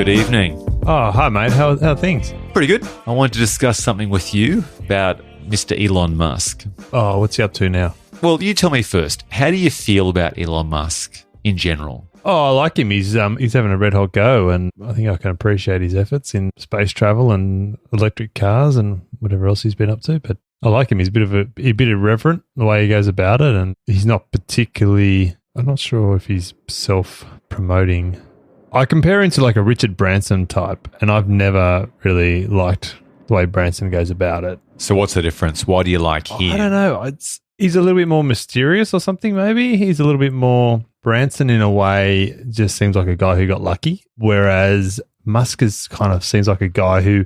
good evening. Oh, hi, mate. How are things? Pretty good. I wanted to discuss something with you about Mr. Elon Musk. Oh, what's he up to now? Well, you tell me first. How do you feel about Elon Musk in general? Oh, I like him. He's having a red hot go, and I think I can appreciate his efforts in space travel and electric cars and whatever else he's been up to. But I like him. He's a bit irreverent the way he goes about it, and he's not particularly. I'm not sure if he's self-promoting. I compare him to like a Richard Branson type, and I've never really liked the way Branson goes about it. So what's the difference? Why do you like him? I don't know. He's a little bit more mysterious or something, maybe. He's a little bit more... Branson, in a way, just seems like a guy who got lucky, whereas Musk seems like a guy who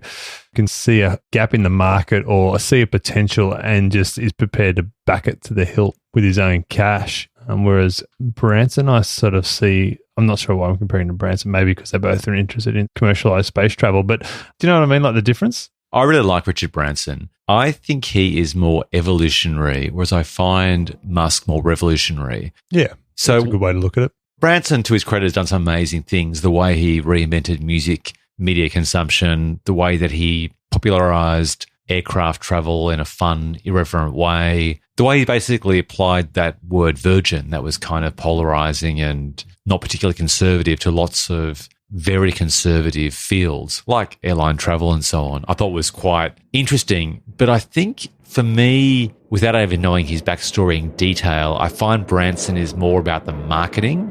can see a gap in the market or see a potential and just is prepared to back it to the hilt with his own cash. Whereas Branson, I sort of see... I'm not sure why I'm comparing to Branson, maybe because they both are interested in commercialized space travel, but do you know what I mean, like the difference? I really like Richard Branson. I think he is more evolutionary, whereas I find Musk more revolutionary. Yeah, so that's a good way to look at it. Branson, to his credit, has done some amazing things. The way he reinvented music, media consumption, the way that he popularized aircraft travel in a fun, irreverent way, the way he basically applied that word virgin that was kind of polarizing and not particularly conservative to lots of very conservative fields like airline travel and so on, I thought was quite interesting. But I think for me, without even knowing his backstory in detail, I find Branson is more about the marketing,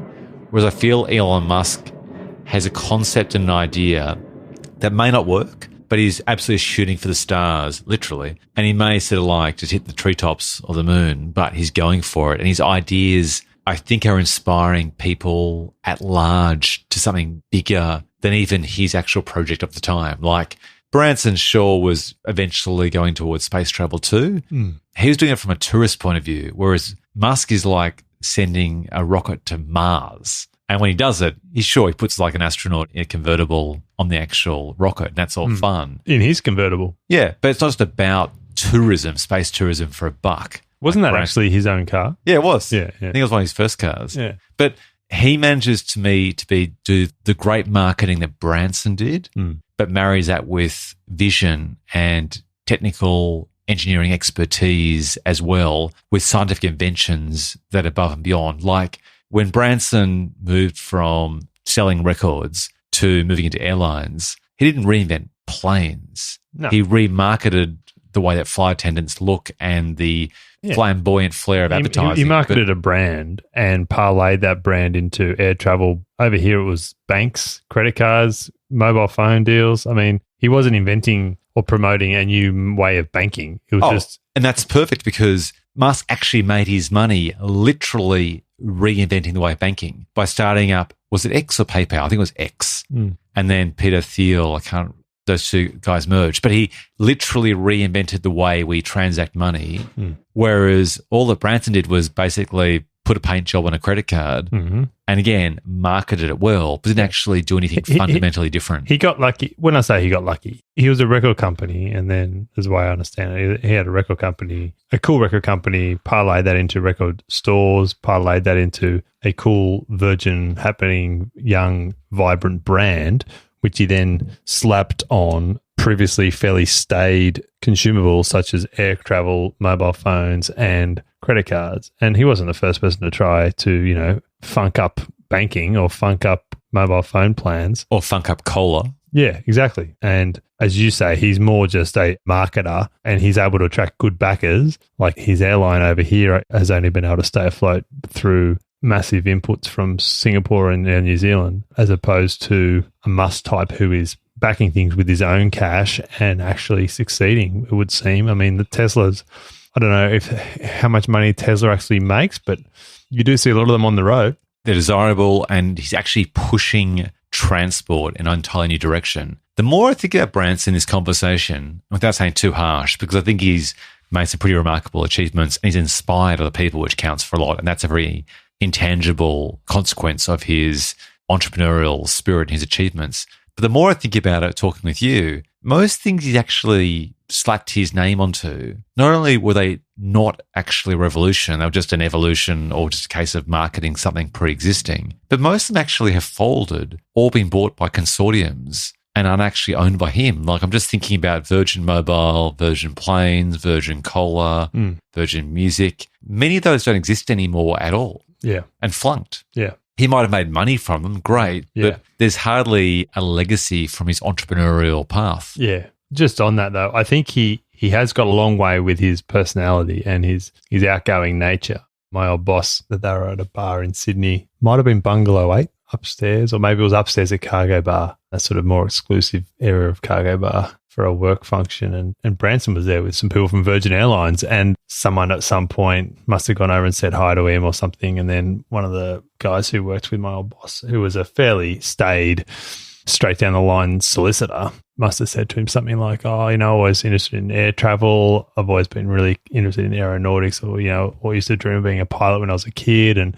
whereas I feel Elon Musk has a concept and an idea that may not work, but he's absolutely shooting for the stars, literally. And he may sort of like just hit the treetops of the moon, but he's going for it. And his ideas, I think, are inspiring people at large to something bigger than even his actual project of the time. Like Branson sure was eventually going towards space travel too. He was doing it from a tourist point of view, whereas Musk is like sending a rocket to Mars. And when he does it, he puts like an astronaut in a convertible on the actual rocket, and that's all fun. In his convertible. Yeah, but it's not just about tourism, space tourism for a buck. Wasn't that actually his own car? Yeah, it was. Yeah. I think it was one of his first cars. Yeah. But he manages to do the great marketing that Branson did, but marries that with vision and technical engineering expertise as well, with scientific inventions that are above and beyond. Like when Branson moved from selling records to moving into airlines, he didn't reinvent planes. No. He remarketed the way that flight attendants look and the flamboyant flair of advertising. He marketed a brand and parlayed that brand into air travel. Over here, it was banks, credit cards, mobile phone deals. I mean, he wasn't inventing or promoting a new way of banking. It was and that's perfect because Musk actually made his money literally reinventing the way of banking by starting up, was it X or PayPal? I think it was X. And then Peter Thiel, those two guys merged, but he literally reinvented the way we transact money. Whereas all that Branson did was basically put a paint job on a credit card and again, marketed it well, but didn't actually do anything fundamentally different. He got lucky. When I say he got lucky, he was a record company, and then, as the way I understand it, he had a record company, a cool record company, parlayed that into record stores, parlayed that into a cool, virgin, happening, young, vibrant brand, which he then slapped on previously fairly staid consumables such as air travel, mobile phones, and credit cards. And he wasn't the first person to try to, funk up banking or funk up mobile phone plans. Or funk up cola. Yeah, exactly. And as you say, he's more just a marketer and he's able to attract good backers. Like his airline over here has only been able to stay afloat through massive inputs from Singapore and New Zealand, as opposed to a Musk type who is backing things with his own cash and actually succeeding, it would seem. I mean, the Teslas, I don't know how much money Tesla actually makes, but you do see a lot of them on the road. They're desirable, and he's actually pushing transport in an entirely new direction. The more I think about Branson in this conversation, without saying too harsh, because I think he's made some pretty remarkable achievements and he's inspired other people, which counts for a lot, and that's a very intangible consequence of his entrepreneurial spirit and his achievements. But the more I think about it, talking with you, most things he's actually slapped his name onto, not only were they not actually a revolution. They were just an evolution or just a case of marketing something pre-existing. But most of them actually have folded or been bought by consortiums and aren't actually owned by him. Like, I'm just thinking about Virgin Mobile, Virgin Planes, Virgin Cola, Virgin Music. Many of those don't exist anymore at all. Yeah. And flunked. Yeah. He might have made money from them, great, but there's hardly a legacy from his entrepreneurial path. Yeah. Just on that, though, I think he has got a long way with his personality and his outgoing nature. My old boss, that they were at a bar in Sydney, might have been Bungalow 8 upstairs, or maybe it was upstairs at Cargo Bar, a sort of more exclusive area of Cargo Bar for a work function. And Branson was there with some people from Virgin Airlines, and someone at some point must have gone over and said hi to him or something. And then one of the guys who worked with my old boss, who was a fairly staid, straight down the line solicitor, must have said to him something like, oh, you know, I was interested in air travel. I've always been really interested in aeronautics, or, you know, I used to dream of being a pilot when I was a kid. And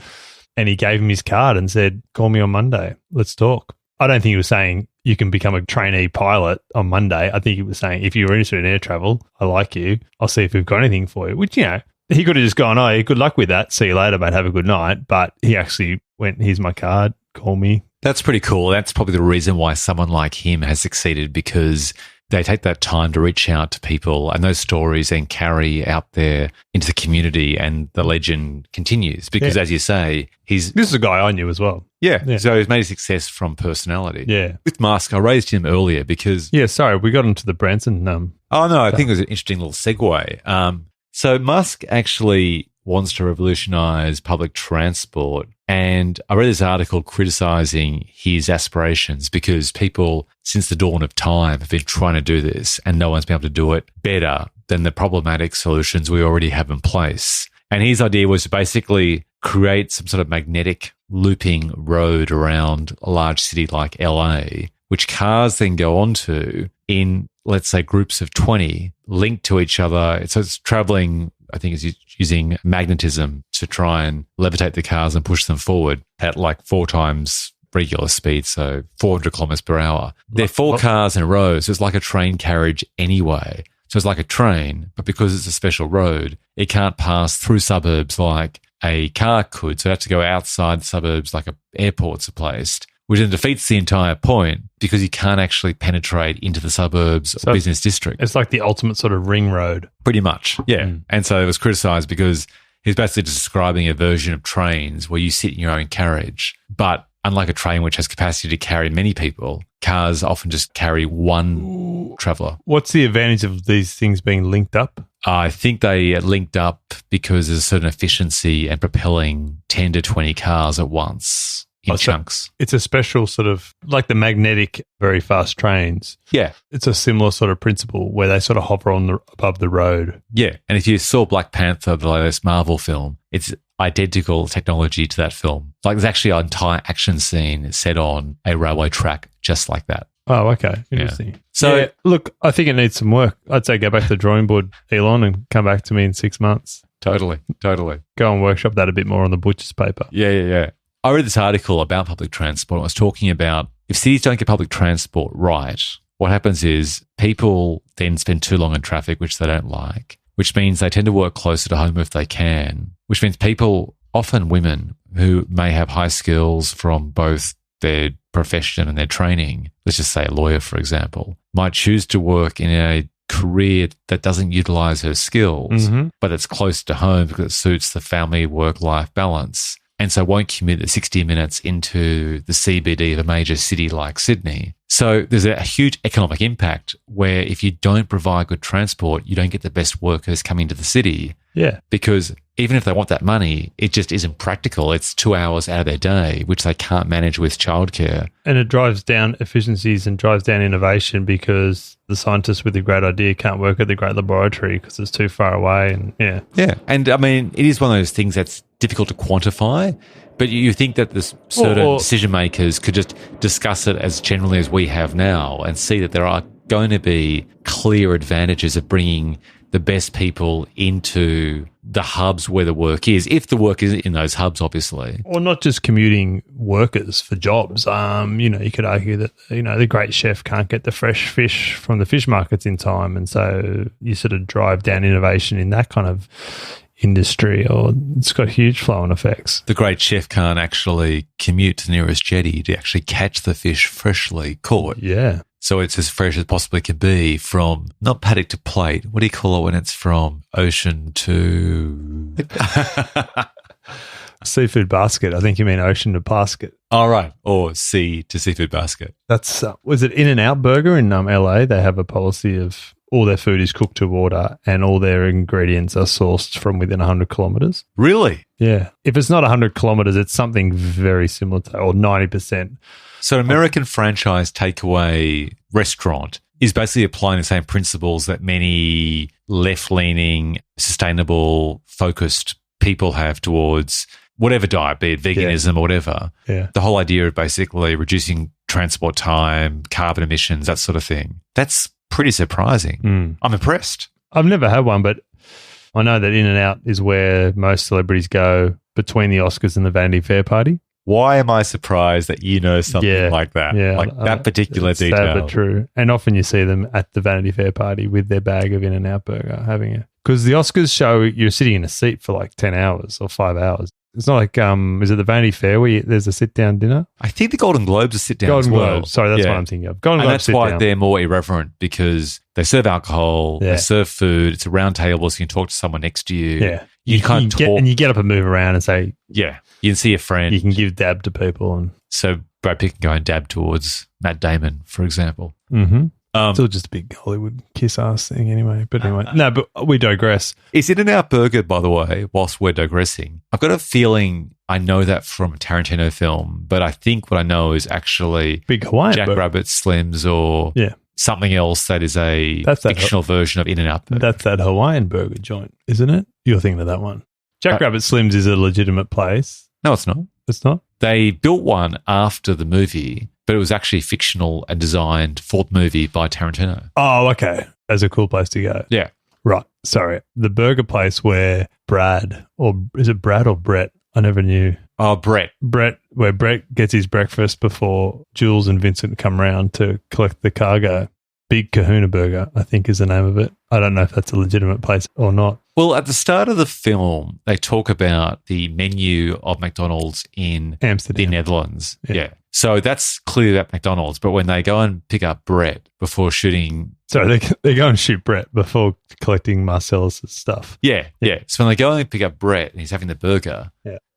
he gave him his card and said, call me on Monday. Let's talk. I don't think he was saying you can become a trainee pilot on Monday. I think he was saying, if you're interested in air travel, I like you. I'll see if we've got anything for you. Which, you know, he could have just gone, oh, good luck with that. See you later, mate. Have a good night. But he actually went, here's my card. Call me. That's pretty cool. That's probably the reason why someone like him has succeeded, because they take that time to reach out to people and those stories and carry out there into the community, and the legend continues because, as you say, this is a guy I knew as well. Yeah. So he's made a success from personality. Yeah. With Musk, I raised him earlier because... Yeah, sorry, we got into the Branson... Oh, no, I think it was an interesting little segue. So Musk actually wants to revolutionize public transport. And I read this article criticizing his aspirations because people, since the dawn of time, have been trying to do this, and no one's been able to do it better than the problematic solutions we already have in place. And his idea was to basically create some sort of magnetic looping road around a large city like LA, which cars then go onto in, let's say, groups of 20 linked to each other. So it's traveling, I think it's using magnetism to try and levitate the cars and push them forward at like 4 times regular speed, so 400 kilometers per hour. They're 4 cars in a row, so it's like a train carriage anyway. So it's like a train, but because it's a special road, it can't pass through suburbs like a car could. So it has to go outside the suburbs like airports are placed, which then defeats the entire point because you can't actually penetrate into the suburbs or business district. It's like the ultimate sort of ring road. Pretty much, yeah. And so it was criticised because he's basically describing a version of trains where you sit in your own carriage. But unlike a train which has capacity to carry many people, cars often just carry one traveller. What's the advantage of these things being linked up? I think they linked up because there's a certain efficiency and propelling 10 to 20 cars at once. Chunks. It's a special sort of, like the magnetic very fast trains. Yeah. It's a similar sort of principle where they sort of hover above the road. Yeah. And if you saw Black Panther, the latest Marvel film, it's identical technology to that film. Like there's actually an entire action scene set on a railway track just like that. Oh, okay. Interesting. Yeah. So, look, I think it needs some work. I'd say go back to the drawing board, Elon, and come back to me in 6 months. Totally. Go and workshop that a bit more on the butcher's paper. Yeah. I read this article about public transport. I was talking about if cities don't get public transport right, what happens is people then spend too long in traffic, which they don't like, which means they tend to work closer to home if they can, which means people, often women who may have high skills from both their profession and their training, let's just say a lawyer, for example, might choose to work in a career that doesn't utilize her skills, but it's close to home because it suits the family work-life balance. And so won't commute the 60 minutes into the CBD of a major city like Sydney. So there's a huge economic impact where if you don't provide good transport, you don't get the best workers coming to the city. Yeah. Because even if they want that money, it just isn't practical. It's 2 hours out of their day, which they can't manage with childcare. And it drives down efficiencies and drives down innovation because the scientists with the great idea can't work at the great laboratory because it's too far away. And yeah. And I mean, it is one of those things that's difficult to quantify, but you think that the certain decision makers could just discuss it as generally as we have now and see that there are going to be clear advantages of bringing the best people into the hubs where the work is, if the work is in those hubs, obviously. Or not just commuting workers for jobs. You could argue that, the great chef can't get the fresh fish from the fish markets in time. And so you sort of drive down innovation in that kind of industry, or it's got huge flow-on effects. The great chef can't actually commute to the nearest jetty to actually catch the fish freshly caught. Yeah. So it's as fresh as possibly can be from not paddock to plate. What do you call it when it's from ocean to... Seafood basket. I think you mean ocean to basket. All right. Or sea to seafood basket. That's, was it In-N-Out Burger in LA? They have a policy of all their food is cooked to order and all their ingredients are sourced from within 100 kilometres. Really? Yeah. If it's not 100 kilometres, it's something very similar to, or 90%. So American franchise takeaway restaurant is basically applying the same principles that many left-leaning, sustainable, focused people have towards whatever diet, be it veganism or whatever. Yeah. The whole idea of basically reducing transport time, carbon emissions, that sort of thing. That's pretty surprising. I'm impressed. I've never had one, but I know that In-N-Out is where most celebrities go between the Oscars and the Vanity Fair party. Why am I surprised that you know something like that? Yeah, like that particular it's detail. Sad but true. And often you see them at the Vanity Fair party with their bag of In-N-Out burger having it. Because the Oscars show you're sitting in a seat for like 10 hours or 5 hours. It's not like, is it the Vanity Fair where there's a sit-down dinner? I think the Golden Globes are sit-down Golden as well. Globes. Sorry, that's what I'm thinking of. Golden Globes that's why they're more irreverent, because they serve alcohol, they serve food, it's a round table so you can talk to someone next to you. Yeah. You can't talk. And you get up and move around and say... Yeah. You can see a friend. You can give dab to people. And so Brad Pitt can go and dab towards Matt Damon, for example. Mm-hmm. Still just a big Hollywood kiss ass thing anyway. But anyway, no, but we digress. Is In-N-Out Burger, by the way, whilst we're digressing? I've got a feeling I know that from a Tarantino film, but I think what I know is actually Big Hawaiian Jack burger. Rabbit Slims or something else that is a fictional version of In-N-Out Burger. That's that Hawaiian burger joint, isn't it? You're thinking of that one. Jack Rabbit Slims is a legitimate place. No, it's not. It's not? They built one after the movie, but it was actually fictional and designed for the movie by Tarantino. Oh, okay. That's a cool place to go. Yeah. Right. Sorry. The burger place where Brad, or is it Brad or Brett? I never knew. Oh, Brett. Where Brett gets his breakfast before Jules and Vincent come round to collect the cargo. Big Kahuna Burger, I think is the name of it. I don't know if that's a legitimate place or not. Well, at the start of the film, they talk about the menu of McDonald's in Amsterdam, the Netherlands. Yeah. So that's clearly at McDonald's. But when they go and pick up Brett before shooting... Sorry, they go and shoot Brett before collecting Marcellus' stuff. Yeah. So when they go and pick up Brett and he's having the burger,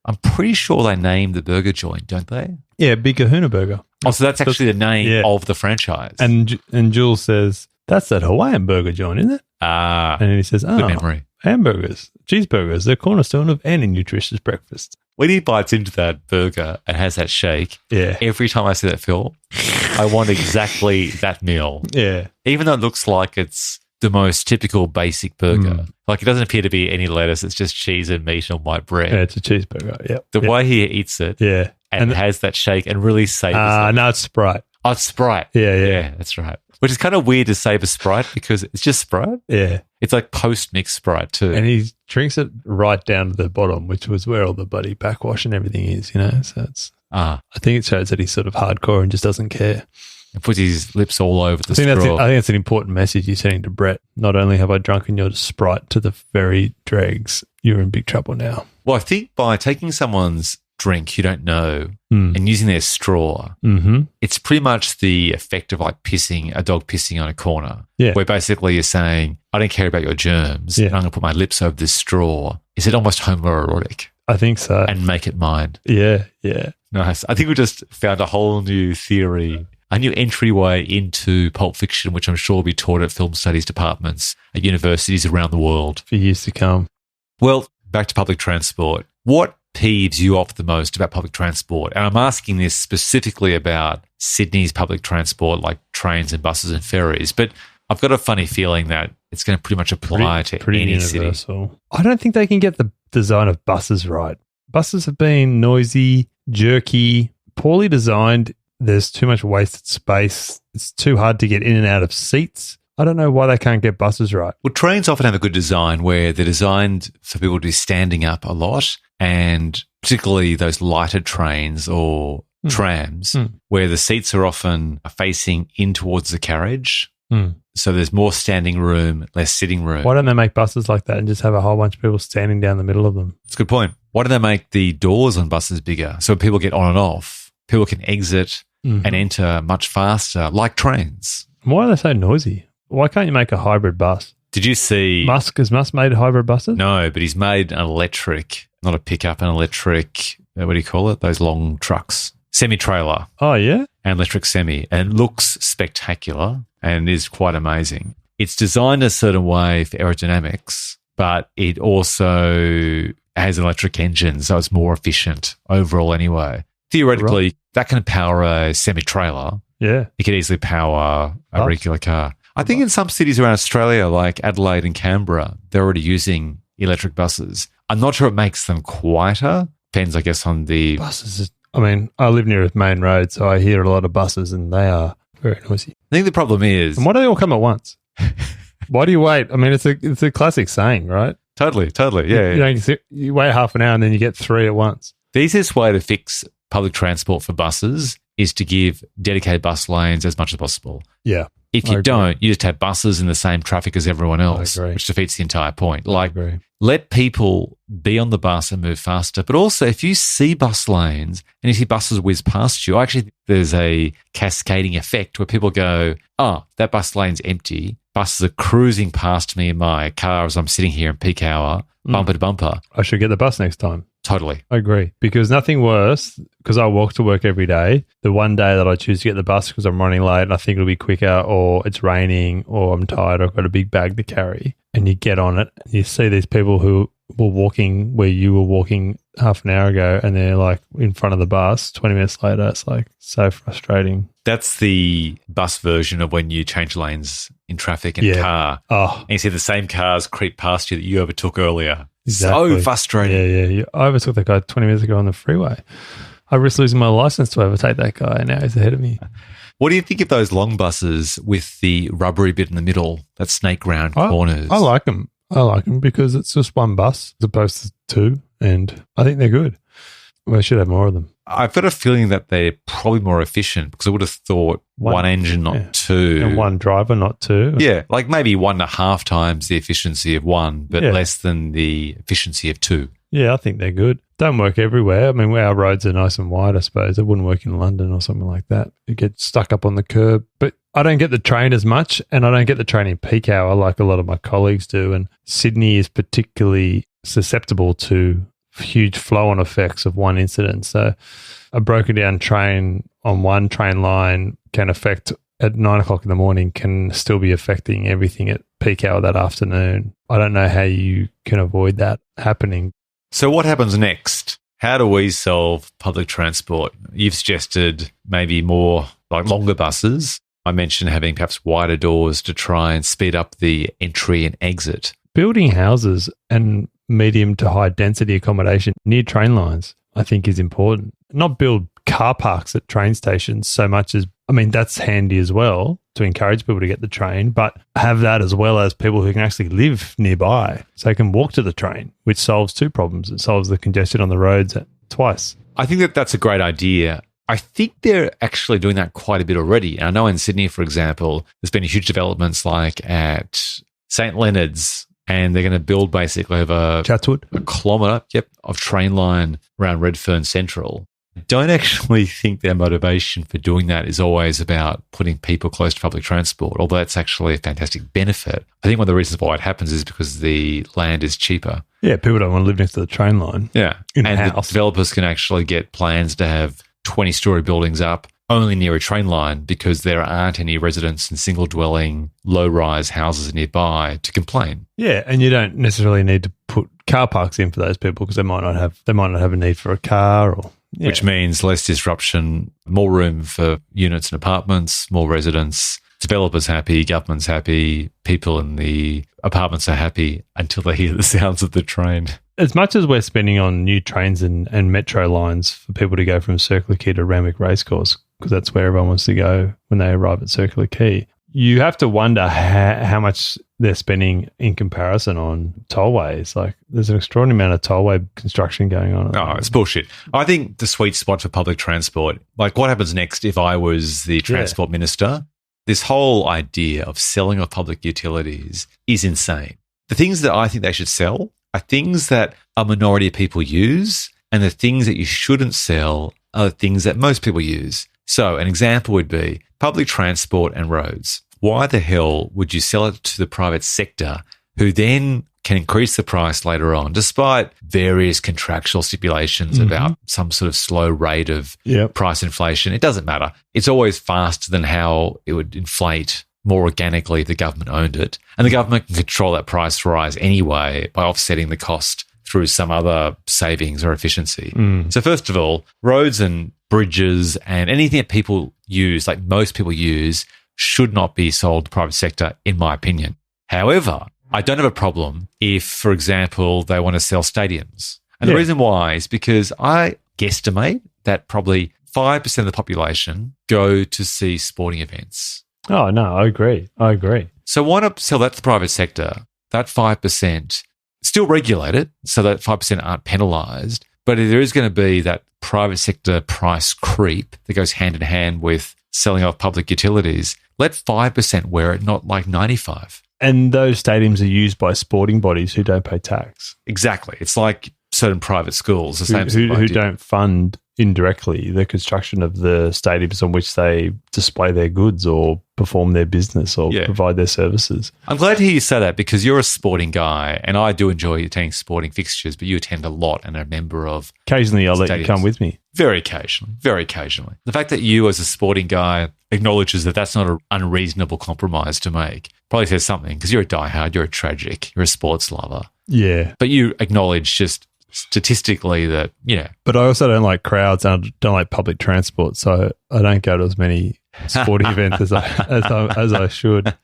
I'm pretty sure they name the burger joint, don't they? Yeah, Big Kahuna Burger. Oh, so that's actually the name of the franchise. And Jules says, that's that Hawaiian burger joint, isn't it? Ah. And then he says, good memory. Hamburgers, cheeseburgers, the cornerstone of any nutritious breakfast. When he bites into that burger and has that shake, every time I see that film, I want exactly that meal. Yeah. Even though it looks like it's the most typical basic burger. Like it doesn't appear to be any lettuce, it's just cheese and meat on white bread. Yeah, it's a cheeseburger, The way he eats it and has that shake and really savors it. No, it's Sprite. Oh, it's Sprite. Yeah, that's right. Which is kind of weird to savour Sprite because it's just Sprite. Yeah. It's like post-mixed Sprite too. And he drinks it right down to the bottom, which was where all the bloody backwash and everything is, you know? So it's... I think it shows that he's sort of hardcore and just doesn't care. And puts his lips all over the straw. I think that's an important message you're sending to Brett. Not only have I drunken your Sprite to the very dregs, you're in big trouble now. Well, I think by taking someone's drink you don't know and using their straw, it's pretty much the effect of like a dog pissing on a corner. Yeah. Where basically you're saying, I don't care about your germs. And I'm going to put my lips over this straw. Is it almost homoerotic? I think so. And make it mine. Yeah. Nice. I think we just found a whole new theory, a new entryway into Pulp Fiction, which I'm sure will be taught at film studies departments at universities around the world. For years to come. Well, back to public transport. What peeves you off the most about public transport? And I'm asking this specifically about Sydney's public transport, like trains and buses and ferries. But I've got a funny feeling that it's going to pretty much apply to any universal city. I don't think they can get the design of buses right. Buses have been noisy, jerky, poorly designed There's too much wasted space. It's too hard to get in and out of seats. I don't know why they can't get buses right. Well, trains often have a good design where they're designed for people to be standing up a lot, and particularly those lighter trains or trams where the seats are often facing in towards the carriage. So there's more standing room, less sitting room. Why don't they make buses like that and just have a whole bunch of people standing down the middle of them? That's a good point. Why don't they make the doors on buses bigger so people get on and off? People can exit and enter much faster, like trains. Why are they so noisy? Why can't you make a hybrid bus? Did you see... Has Musk made hybrid buses? No, but he's made an electric, not a pickup, an electric, what do you call it? Those long trucks. Semi-trailer. Oh, yeah? An electric semi. And it looks spectacular and is quite amazing. It's designed a certain way for aerodynamics, but it also has an electric engine, so it's more efficient overall anyway. Theoretically, that can power a semi-trailer. Yeah. It could easily power a regular car. I think in some cities around Australia, like Adelaide and Canberra, they're already using electric buses. I'm not sure it makes them quieter. Depends, I guess, on the... Buses, I live near a main road, so I hear a lot of buses and they are very noisy. I think the problem is... And why do they all come at once? Why do you wait? I mean, it's a classic saying, right? Totally. Yeah. You wait half an hour and then you get three at once. The easiest way to fix public transport for buses is to give dedicated bus lanes as much as possible. Yeah. If you don't, you just have buses in the same traffic as everyone else, which defeats the entire point. Like, let people be on the bus and move faster. But also, if you see bus lanes and you see buses whiz past you, actually there's a cascading effect where people go, oh, that bus lane's empty. Buses are cruising past me in my car as I'm sitting here in peak hour, bumper to bumper. I should get the bus next time. Totally. I agree. Because nothing worse, because I walk to work every day, the one day that I choose to get the bus because I'm running late and I think it'll be quicker, or it's raining, or I'm tired, or I've got a big bag to carry, and you get on it and you see these people who were walking where you were walking half an hour ago and they're like in front of the bus 20 minutes later. It's like so frustrating. That's the bus version of when you change lanes in traffic in a car. Oh. And you see the same cars creep past you that you overtook earlier. Exactly. So frustrating. Yeah. I overtook that guy 20 minutes ago on the freeway. I risked losing my license to overtake that guy, and now he's ahead of me. What do you think of those long buses with the rubbery bit in the middle, that snake round corners? I like them. Because it's just one bus as opposed to two, and I think they're good. We should have more of them. I've got a feeling that they're probably more efficient because I would have thought one engine, not two. And one driver, not two. Yeah, like maybe 1.5 times the efficiency of one, but less than the efficiency of two. Yeah, I think they're good. Don't work everywhere. I mean, our roads are nice and wide, I suppose. It wouldn't work in London or something like that. You get stuck up on the curb. But I don't get the train as much, and I don't get the train in peak hour like a lot of my colleagues do. And Sydney is particularly susceptible to huge flow-on effects of one incident. So a broken down train on one train line can affect at 9 o'clock in the morning, can still be affecting everything at peak hour that afternoon. I don't know how you can avoid that happening. So what happens next? How do we solve public transport? You've suggested maybe more like longer buses. I mentioned having perhaps wider doors to try and speed up the entry and exit. Building houses and medium to high density accommodation near train lines, I think, is important. Not build car parks at train stations so much as, I mean, that's handy as well to encourage people to get the train, but have that as well as people who can actually live nearby so they can walk to the train, which solves two problems. It solves the congestion on the roads twice. I think that that's a great idea. I think they're actually doing that quite a bit already. And I know in Sydney, for example, there's been huge developments like at St. Leonard's, and they're going to build basically over Chatswood, a kilometre of train line around Redfern Central. I don't actually think their motivation for doing that is always about putting people close to public transport, although that's actually a fantastic benefit. I think one of the reasons why it happens is because the land is cheaper. Yeah, people don't want to live next to the train line. Yeah. And the developers can actually get plans to have 20-storey buildings up only near a train line because there aren't any residents in single-dwelling, low-rise houses nearby to complain. Yeah, and you don't necessarily need to put car parks in for those people because they might not have a need for a car, or which means less disruption, more room for units and apartments, more residents, developers happy, government's happy, people in the apartments are happy until they hear the sounds of the train. As much as we're spending on new trains and metro lines for people to go from Circular Quay to Randwick Racecourse, because that's where everyone wants to go when they arrive at Circular Quay. You have to wonder how much they're spending in comparison on tollways. Like, there's an extraordinary amount of tollway construction going on. Oh, it's bullshit. I think the sweet spot for public transport, like what happens next if I was the transport minister? This whole idea of selling off public utilities is insane. The things that I think they should sell are things that a minority of people use, and the things that you shouldn't sell are the things that most people use. So an example would be public transport and roads. Why the hell would you sell it to the private sector, who then can increase the price later on, despite various contractual stipulations about some sort of slow rate of price inflation? It doesn't matter. It's always faster than how it would inflate more organically if the government owned it. And the government can control that price rise anyway by offsetting the cost through some other savings or efficiency. So first of all, roads and bridges and anything that people use, like most people use, should not be sold to the private sector, in my opinion. However, I don't have a problem if, for example, they want to sell stadiums. And the reason why is because I guesstimate that probably 5% of the population go to see sporting events. Oh, no, I agree. So why not sell that to the private sector? That 5%, still regulate it so that 5% aren't penalised. But if there is going to be that private sector price creep that goes hand in hand with selling off public utilities, let 5% wear it, not like 95%. And those stadiums are used by sporting bodies who don't pay tax. Exactly. It's like certain private schools, who don't fund indirectly the construction of the stadiums on which they display their goods or perform their business or provide their services. I'm glad to hear you say that, because you're a sporting guy, and I do enjoy attending sporting fixtures, but you attend a lot and are a member of Occasionally I'll stadiums. let you come with me. Very occasionally. The fact that you as a sporting guy acknowledges that that's not an unreasonable compromise to make probably says something, because you're a diehard, you're a tragic, you're a sports lover. Yeah. But you acknowledge just statistically that, But I also don't like crowds, and I don't like public transport, so I don't go to as many sporting events as I should.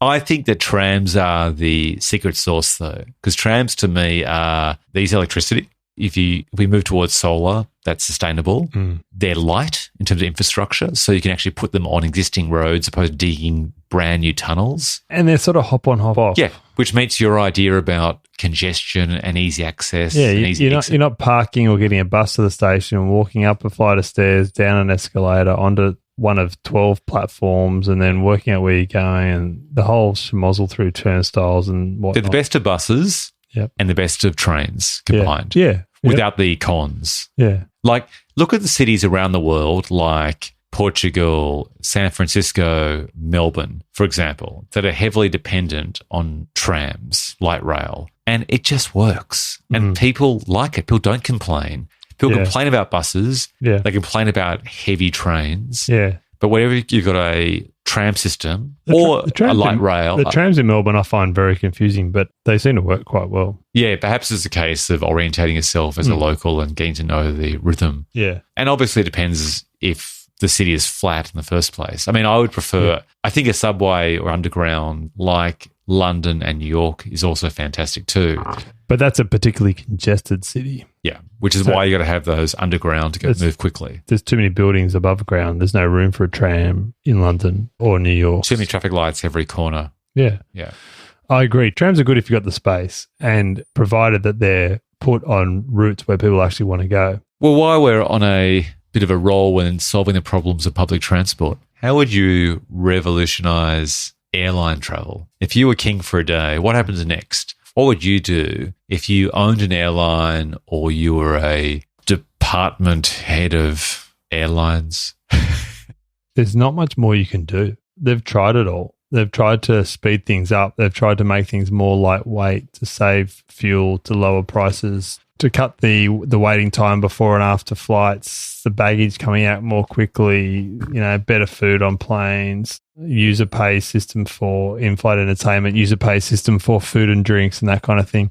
I think that trams are the secret sauce, though, because trams to me they use electricity. If we move towards solar, that's sustainable. They're light in terms of infrastructure, so you can actually put them on existing roads opposed to digging brand new tunnels. And they're sort of hop on, hop off. Yeah, which meets your idea about congestion and easy access. Yeah, and easy exit. You're not parking or getting a bus to the station, walking up a flight of stairs, down an escalator, onto one of 12 platforms, and then working out where you're going, and the whole schmozzle through turnstiles and whatnot. They're the best of buses and the best of trains combined. Yeah. Without the cons. Yeah. Like, look at the cities around the world, like Portugal, San Francisco, Melbourne, for example, that are heavily dependent on trams, light rail, and it just works. And people like it. People don't complain. People complain about buses. Yeah. They complain about heavy trains. Yeah. But whenever you've got a tram system or a light rail. The trams in Melbourne I find very confusing, but they seem to work quite well. Yeah, perhaps it's a case of orientating yourself as a local and getting to know the rhythm. Yeah. And obviously it depends if the city is flat in the first place. I mean, I would prefer, I think a subway or underground like London and New York is also fantastic too. But that's a particularly congested city. Yeah, which is why you got to have those underground to move quickly. There's too many buildings above ground. There's no room for a tram in London or New York. Too many traffic lights every corner. Yeah. Yeah. I agree. Trams are good if you've got the space, and provided that they're put on routes where people actually want to go. Well, while we're on a bit of a roll when solving the problems of public transport, how would you revolutionise airline travel? If you were king for a day, what happens next? What would you do if you owned an airline or you were a department head of airlines? There's not much more you can do. They've tried it all. They've tried to speed things up. They've tried to make things more lightweight, to save fuel, to lower prices, to cut the waiting time before and after flights, the baggage coming out more quickly, better food on planes, user pay system for in-flight entertainment, user pay system for food and drinks and that kind of thing.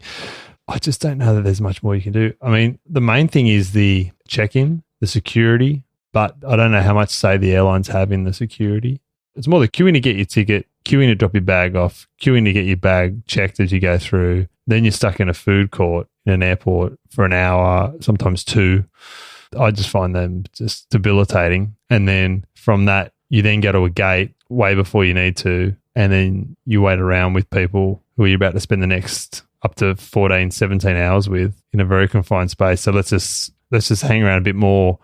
I just don't know that there's much more you can do. I mean, the main thing is the check-in, the security, but I don't know how much say the airlines have in the security. It's more the queuing to get your ticket, queuing to drop your bag off, queuing to get your bag checked as you go through. Then you're stuck in a food court in an airport for an hour, sometimes two. I just find them just debilitating. And then from that, you then go to a gate way before you need to, and then you wait around with people who you're about to spend the next up to 14, 17 hours with in a very confined space. So let's just hang around a bit more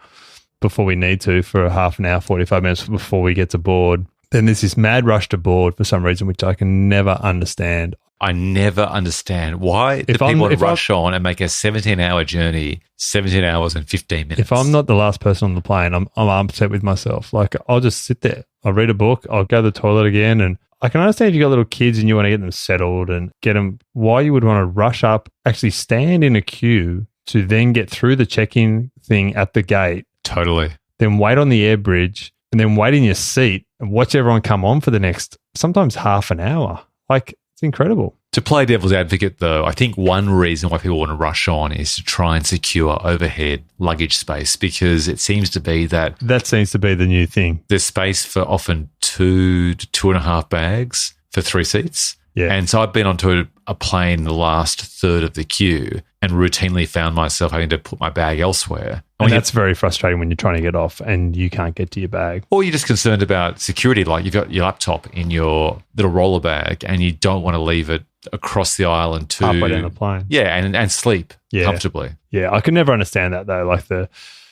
before we need to for a half an hour, 45 minutes before we get to board. Then there's this mad rush to board for some reason, which I can never understand. I never understand why do people rush on and make a 17-hour journey, 17 hours and 15 minutes. If I'm not the last person on the plane, I'm upset with myself. Like, I'll just sit there. I'll read a book. I'll go to the toilet again. And I can understand if you've got little kids and you want to get them settled and get them, why you would want to rush up, actually stand in a queue to then get through the check-in thing at the gate. Totally. Then wait on the air bridge and then wait in your seat and watch everyone come on for the next, sometimes half an hour. Like, it's incredible. To play devil's advocate, though, I think one reason why people want to rush on is to try and secure overhead luggage space, because it seems to be that seems to be the new thing. There's space for often 2 to 2.5 bags for 3 seats. Yeah. And so I've been onto a plane in the last third of the queue and routinely found myself having to put my bag elsewhere. And that's very frustrating when you're trying to get off and you can't get to your bag. Or you're just concerned about security, like you've got your laptop in your little roller bag and you don't want to leave it across the aisle and halfway down the plane. Yeah, and sleep comfortably. Yeah, I can never understand that though. Like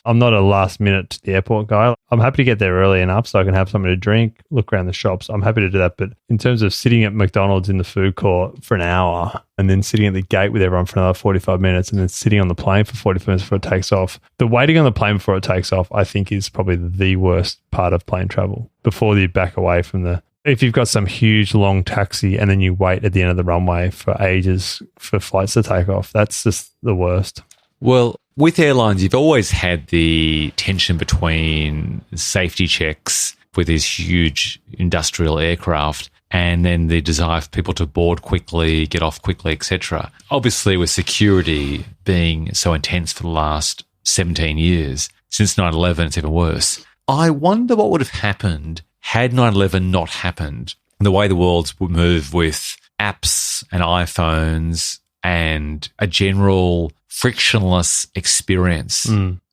I'm not a last minute to the airport guy. I'm happy to get there early enough so I can have something to drink, look around the shops. I'm happy to do that. But in terms of sitting at McDonald's in the food court for an hour and then sitting at the gate with everyone for another 45 minutes and then sitting on the plane for 45 minutes before it takes off, the waiting on the plane before it takes off, I think is probably the worst part of plane travel. Before you back away from if you've got some huge long taxi and then you wait at the end of the runway for ages for flights to take off, that's just the worst. Well, with airlines, you've always had the tension between safety checks with these huge industrial aircraft and then the desire for people to board quickly, get off quickly, etc. Obviously, with security being so intense for the last 17 years, since 9/11, it's even worse. I wonder what would have happened had 9/11 not happened. The way the world's would move with apps and iPhones and a general frictionless experience.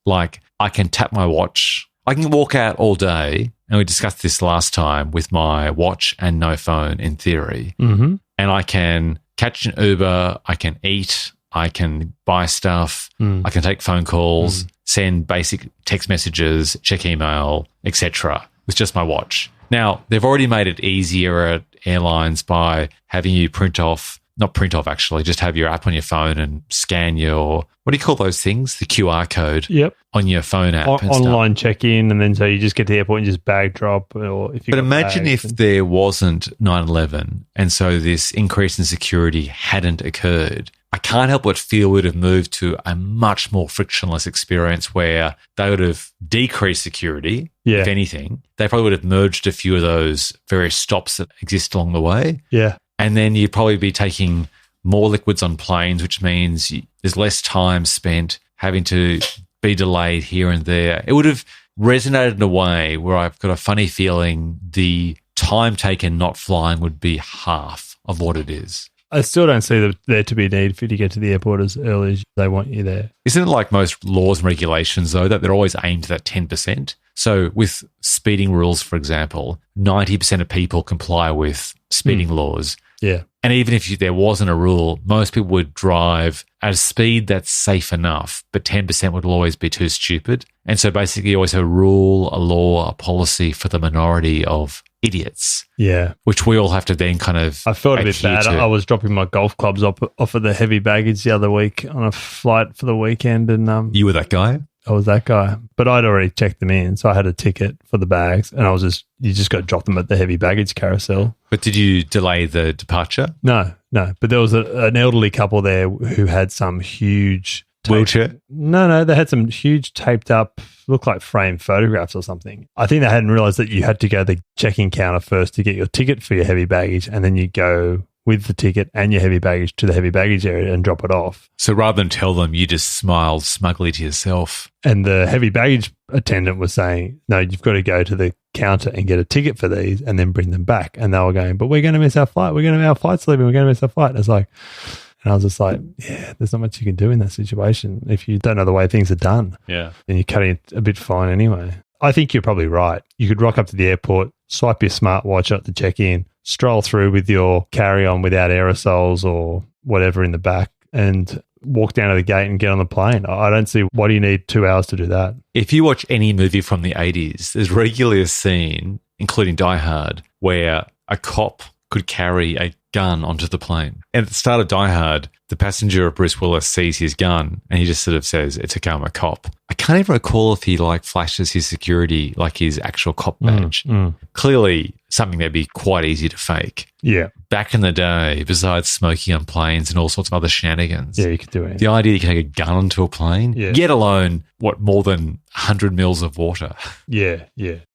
Like, I can tap my watch. I can walk out all day, and we discussed this last time, with my watch and no phone in theory. Mm-hmm. And I can catch an Uber, I can eat, I can buy stuff, I can take phone calls, send basic text messages, check email, etc. with just my watch. Now, they've already made it easier at airlines by having you just have your app on your phone and scan your, what do you call those things? The QR code on your phone app. Online check-in, and then so you just get to the airport and just bag drop. Or if you. But imagine if there wasn't 9/11 and so this increase in security hadn't occurred. I can't help but feel we'd have moved to a much more frictionless experience where they would have decreased security, if anything. They probably would have merged a few of those various stops that exist along the way. Yeah. And then you'd probably be taking more liquids on planes, which means there's less time spent having to be delayed here and there. It would have resonated in a way where I've got a funny feeling the time taken not flying would be half of what it is. I still don't see there to be a need for you to get to the airport as early as they want you there. Isn't it like most laws and regulations, though, that they're always aimed at that 10%? So with speeding rules, for example, 90% of people comply with speeding laws. Yeah. And even if there wasn't a rule, most people would drive at a speed that's safe enough, but 10% would always be too stupid. And so basically you always have a rule, a law, a policy for the minority of idiots. Yeah. Which we all have to then kind of I felt a bit bad. I was dropping my golf clubs off of the heavy baggage the other week on a flight for the weekend. And you were that guy? I was that guy. But I'd already checked them in, so I had a ticket for the bags, and you just got to drop them at the heavy baggage carousel. But did you delay the departure? No. But there was an elderly couple there who had some huge wheelchair? No, they had some huge taped up, look like framed photographs or something. I think they hadn't realised that you had to go to the check-in counter first to get your ticket for your heavy baggage, and then you go with the ticket and your heavy baggage to the heavy baggage area and drop it off. So rather than tell them, you just smiled smugly to yourself. And the heavy baggage attendant was saying, no, you've got to go to the counter and get a ticket for these and then bring them back. And they were going, but we're going to miss our flight. Our flight's leaving. We're going to miss our flight. And it's like, And I was just like, yeah, there's not much you can do in that situation if you don't know the way things are done. Yeah. Then you're cutting it a bit fine anyway. I think you're probably right. You could rock up to the airport, swipe your smartwatch at the check-in, stroll through with your carry-on without aerosols or whatever in the back, and walk down to the gate and get on the plane. I don't see why do you need 2 hours to do that. If you watch any movie from the 80s, there's regularly a scene, including Die Hard, where a cop could carry a gun onto the plane. And at the start of Die Hard, the passenger of Bruce Willis sees his gun and he just sort of says, it's okay, I'm a cop. I can't even recall if he flashes his security, his actual cop badge. Clearly something that'd be quite easy to fake. Yeah. Back in the day, besides smoking on planes and all sorts of other shenanigans. Yeah, you could do anything. The idea you can take a gun onto a plane, yet alone, more than 100 mils of water. Yeah.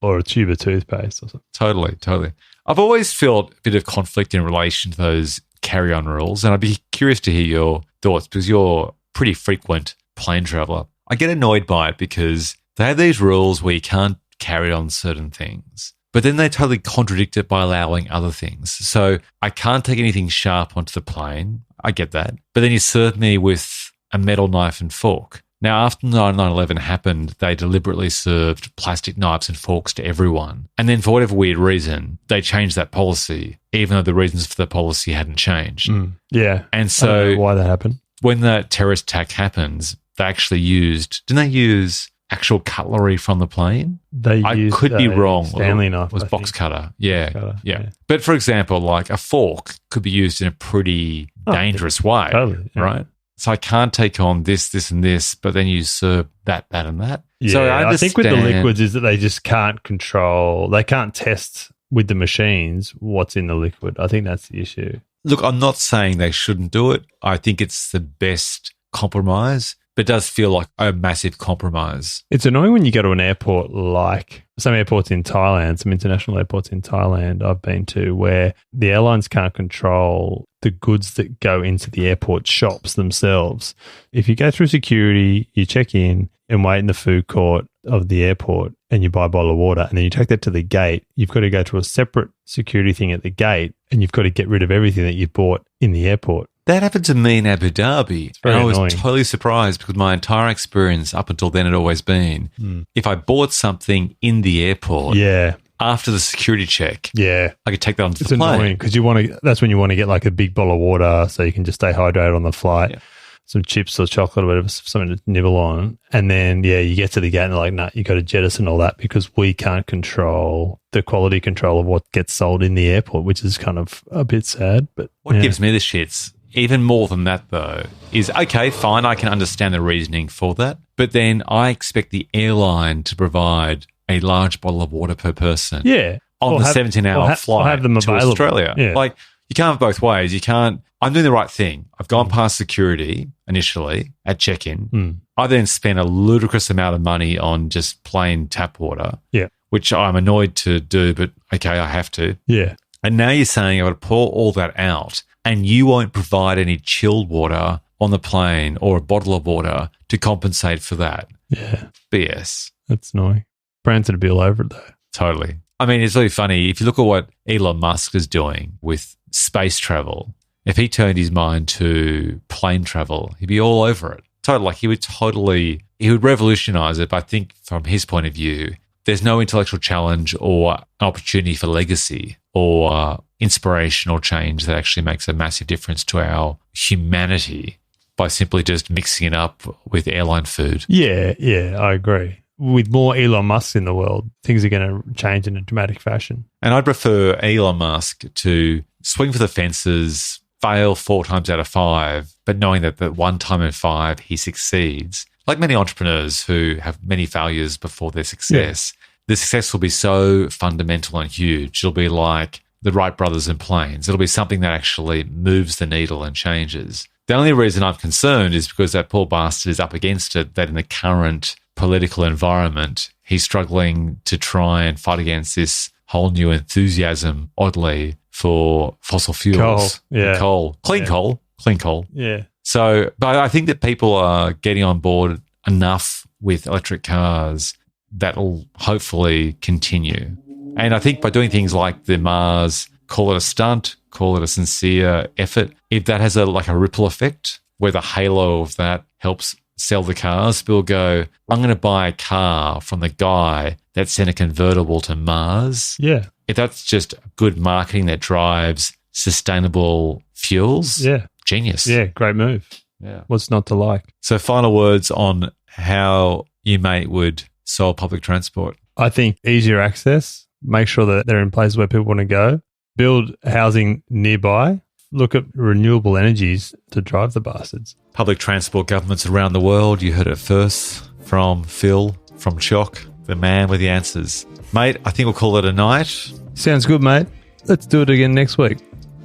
Or a tube of toothpaste or something. Totally. I've always felt a bit of conflict in relation to those carry-on rules, and I'd be curious to hear your thoughts because you're a pretty frequent plane traveller. I get annoyed by it because they have these rules where you can't carry on certain things, but then they totally contradict it by allowing other things. So I can't take anything sharp onto the plane. I get that. But then you serve me with a metal knife and fork. Now, after 9/11 happened, they deliberately served plastic knives and forks to everyone. And then for whatever weird reason, they changed that policy, even though the reasons for the policy hadn't changed. Yeah. And so I don't know why that happened. When the terrorist attack happens, they actually didn't they use actual cutlery from the plane? I could be wrong. Stanley knife. It was box cutter. Yeah. Yeah. But for example, a fork could be used in a pretty dangerous way, totally, right? So I can't take on this, and this, but then you serve that, and that. Yeah, so I think with the liquids is that they just can't control, they can't test with the machines what's in the liquid. I think that's the issue. Look, I'm not saying they shouldn't do it. I think it's the best compromise, but it does feel like a massive compromise. It's annoying when you go to an airport like some airports in Thailand, some international airports in Thailand I've been to, where the airlines can't control the goods that go into the airport shops themselves. If you go through security, you check in and wait in the food court of the airport and you buy a bottle of water and then you take that to the gate, you've got to go to a separate security thing at the gate and you've got to get rid of everything that you've bought in the airport. That happened to me in Abu Dhabi. And I was annoying. Totally surprised because my entire experience up until then had always been if I bought something in the airport, after the security check, I could take that onto the plane. It's annoying because that's when you want to get a big bottle of water so you can just stay hydrated on the flight. Yeah. Some chips or chocolate or whatever, something to nibble on. And then, you get to the gate and they're like, no, you got to jettison all that because we can't control the quality control of what gets sold in the airport, which is kind of a bit sad. But what gives me the shits, even more than that though, is, okay, fine, I can understand the reasoning for that. But then I expect the airline to provide a large bottle of water per person on the 17-hour flight have them to available. Australia. Yeah. You can't have both ways. You can't. I'm doing the right thing. I've gone past security initially at check-in. I then spent a ludicrous amount of money on just plain tap water, which I'm annoyed to do, but okay, I have to. Yeah. And now you're saying I've got to pour all that out and you won't provide any chilled water on the plane or a bottle of water to compensate for that. Yeah. BS. That's annoying. Brands would be all over it though. Totally. I mean, it's really funny. If you look at what Elon Musk is doing with space travel, if he turned his mind to plane travel, he'd be all over it. Totally. He would revolutionize it. But I think from his point of view, there's no intellectual challenge or an opportunity for legacy or inspiration or change that actually makes a massive difference to our humanity by simply just mixing it up with airline food. Yeah, I agree. With more Elon Musk in the world, things are going to change in a dramatic fashion. And I'd prefer Elon Musk to swing for the fences, fail 4 times out of 5, but knowing that one time in 5 he succeeds. Like many entrepreneurs who have many failures before their success, the success will be so fundamental and huge. It'll be like the Wright brothers in planes. It'll be something that actually moves the needle and changes. The only reason I'm concerned is because that poor bastard is up against it, that in the current political environment, he's struggling to try and fight against this whole new enthusiasm, oddly, for fossil fuels. Coal. Clean coal. Yeah. So, but I think that people are getting on board enough with electric cars that'll hopefully continue. And I think by doing things like the Mars, call it a stunt, call it a sincere effort, if that has a ripple effect where the halo of that helps sell the cars, people go, I'm going to buy a car from the guy that sent a convertible to Mars. Yeah. If that's just good marketing that drives sustainable fuels, genius. Yeah, great move. Yeah. What's not to like? So final words on how you, mate, would solve public transport. I think easier access, make sure that they're in places where people want to go, build housing nearby, look at renewable energies to drive the bastards. Public transport governments around the world, you heard it first from Phil, from Chock, the man with the answers. Mate, I think we'll call it a night. Sounds good, mate. Let's do it again next week.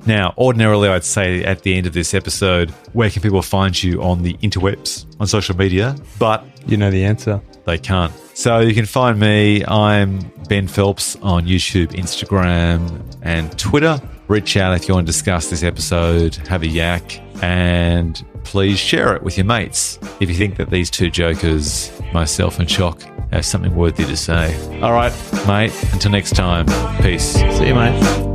Now, ordinarily, I'd say at the end of this episode, where can people find you on the interwebs, on social media? But you know the answer. They can't. So you can find me. I'm Ben Phelps on YouTube, Instagram, and Twitter. Reach out if you want to discuss this episode, have a yak, and please share it with your mates if you think that these two jokers, myself and Chock, have something worthy to say. All right, mate, until next time, peace. See you, mate.